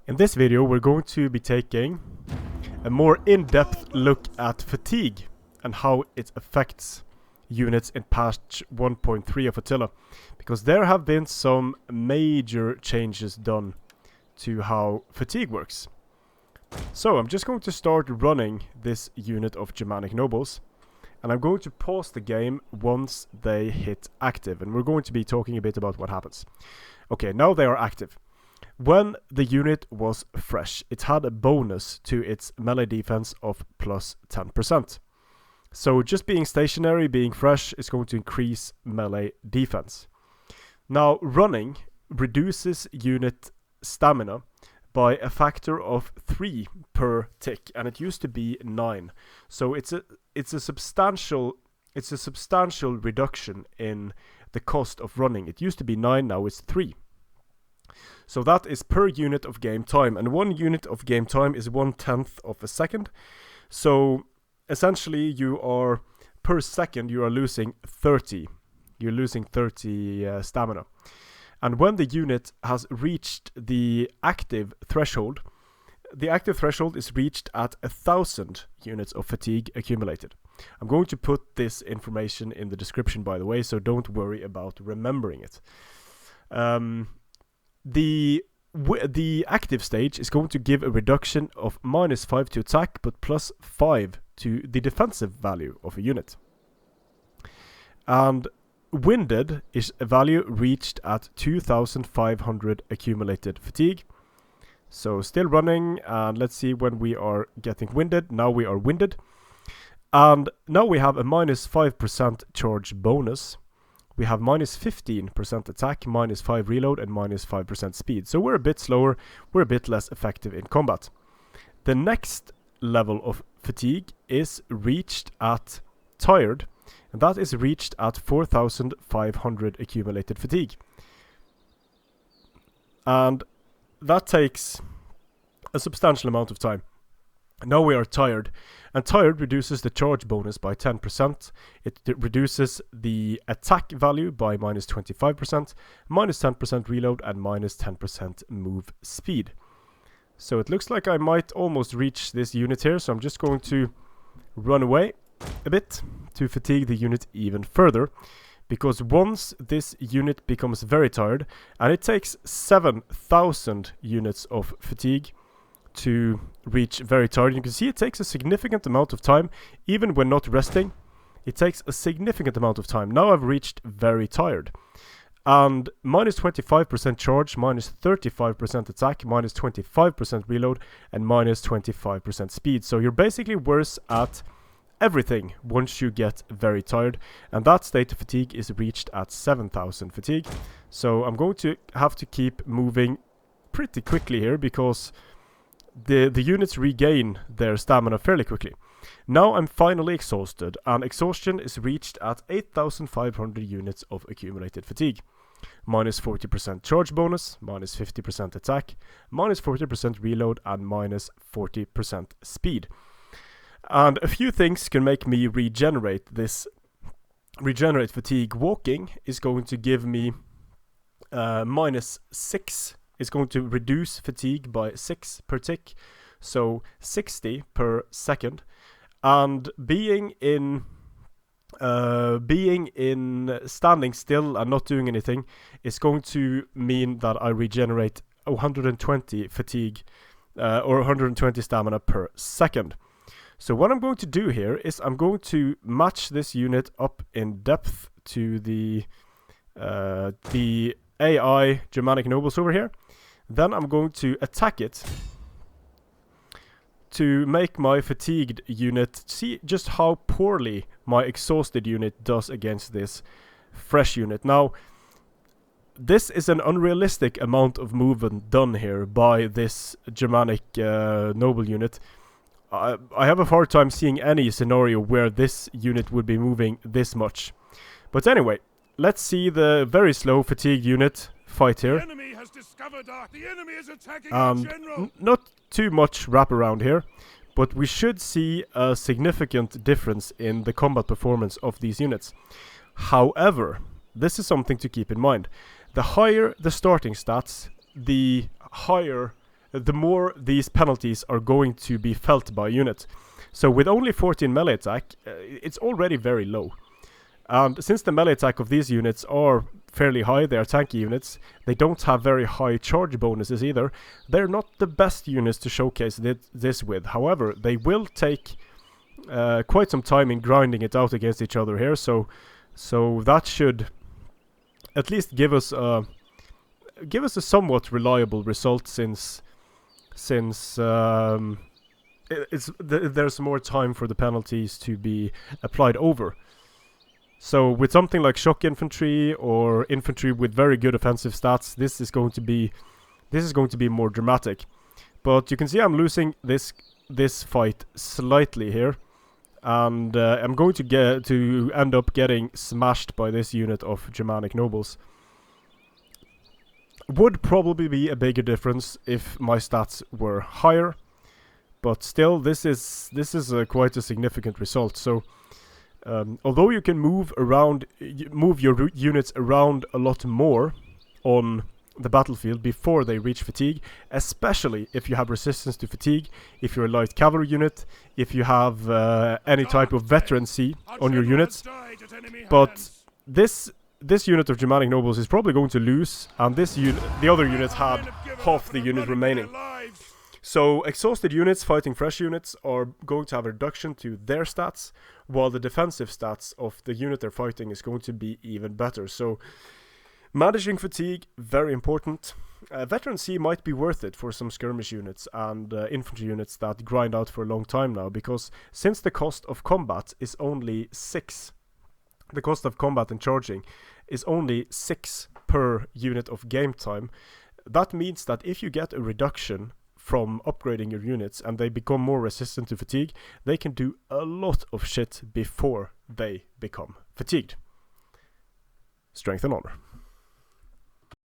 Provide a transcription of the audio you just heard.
In this video we're going to be taking a more in-depth look at fatigue and how it affects units in patch 1.3 of Attila, because there have been some major changes done to how fatigue works. So I'm just going to start running this unit of Germanic nobles, and I'm going to pause the game once they hit active, and we're going to be talking a bit about what happens. Okay, now they are active. When the unit was fresh, it had a bonus to its melee defense of plus 10%. So just being stationary, being fresh, is going to increase melee defense. Now running reduces unit stamina by a factor of 3 per tick, and it used to be 9. So it's a substantial reduction in the cost of running. It used to be 9, now it's 3. So that is per unit of game time, and 1 unit of game time is 1/10 of a second. So essentially you are, per second, you are losing 30. You're losing 30 stamina. And when the unit has reached the active threshold is reached at 1,000 units of fatigue accumulated. I'm going to put this information in the description, by the way, so don't worry about remembering it. The active stage is going to give a reduction of -5 to attack, but +5 to the defensive value of a unit. And winded is a value reached at 2,500 accumulated fatigue. So still running, and let's see when we are getting winded. Now we are winded. And now we have a -5% charge bonus. We have -15% attack, -5 reload, and -5% speed. So we're a bit slower, we're a bit less effective in combat. The next level of fatigue is reached at tired, and that is reached at 4,500 accumulated fatigue. And that takes a substantial amount of time. Now we are tired, and tired reduces the charge bonus by 10%. It reduces the attack value by -25%, -10% reload, and -10% move speed. So it looks like I might almost reach this unit here, so I'm just going to run away a bit to fatigue the unit even further, because once this unit becomes very tired, and it takes 7,000 units of fatigue to reach very tired. You can see it takes a significant amount of time, even when not resting. It takes a significant amount of time. Now I've reached very tired. And -25% charge, -35% attack, -25% reload, and -25% speed. So you're basically worse at everything once you get very tired, and that state of fatigue is reached at 7,000 fatigue. So I'm going to have to keep moving pretty quickly here, because the units regain their stamina fairly quickly. Now I'm finally exhausted, and exhaustion is reached at 8,500 units of accumulated fatigue. -40% charge bonus, -50% attack, -40% reload, and -40% speed. And a few things can make me regenerate fatigue. Walking is going to give me -6. It's going to reduce fatigue by 6 per tick, so 60 per second. And being in standing still and not doing anything is going to mean that I regenerate 120 fatigue or 120 stamina per second. So what I'm going to do here is I'm going to match this unit up in depth to the AI Germanic nobles over here. Then I'm going to attack it to make my fatigued unit see just how poorly my exhausted unit does against this fresh unit. Now, this is an unrealistic amount of movement done here by this Germanic noble unit. I have a hard time seeing any scenario where this unit would be moving this much. But anyway, let's see the very slow fatigued unit fight here. Not too much wraparound here, but we should see a significant difference in the combat performance of these units. However, this is something to keep in mind. The higher the starting stats, the higher the more these penalties are going to be felt by unit. So with only 14 melee attack, it's already very low. And since the melee attack of these units are fairly high, they are tanky units, they don't have very high charge bonuses either, they're not the best units to showcase this with. However, they will take quite some time in grinding it out against each other here, so that should at least give us a somewhat reliable result, since there's more time for the penalties to be applied over. So with something like shock infantry or infantry with very good offensive stats, this is going to be more dramatic. But you can see I'm losing this fight slightly here, and I'm going to end up getting smashed by this unit of Germanic nobles. Would probably be a bigger difference if my stats were higher, but still, this is quite a significant result. So, although you can move your units around a lot more on the battlefield before they reach fatigue, especially if you have resistance to fatigue, if you're a light cavalry unit, if you have any type of veterancy on your units. But this unit of Germanic nobles is probably going to lose, and the other unit had half the unit remaining. So exhausted units fighting fresh units are going to have a reduction to their stats, while the defensive stats of the unit they're fighting is going to be even better. So managing fatigue, very important. Veterancy might be worth it for some skirmish units and infantry units that grind out for a long time now, because since the cost of combat is only 6, the cost of combat and charging is only 6 per unit of game time, that means that if you get a reduction from upgrading your units and they become more resistant to fatigue, they can do a lot of shit before they become fatigued. Strength and honor.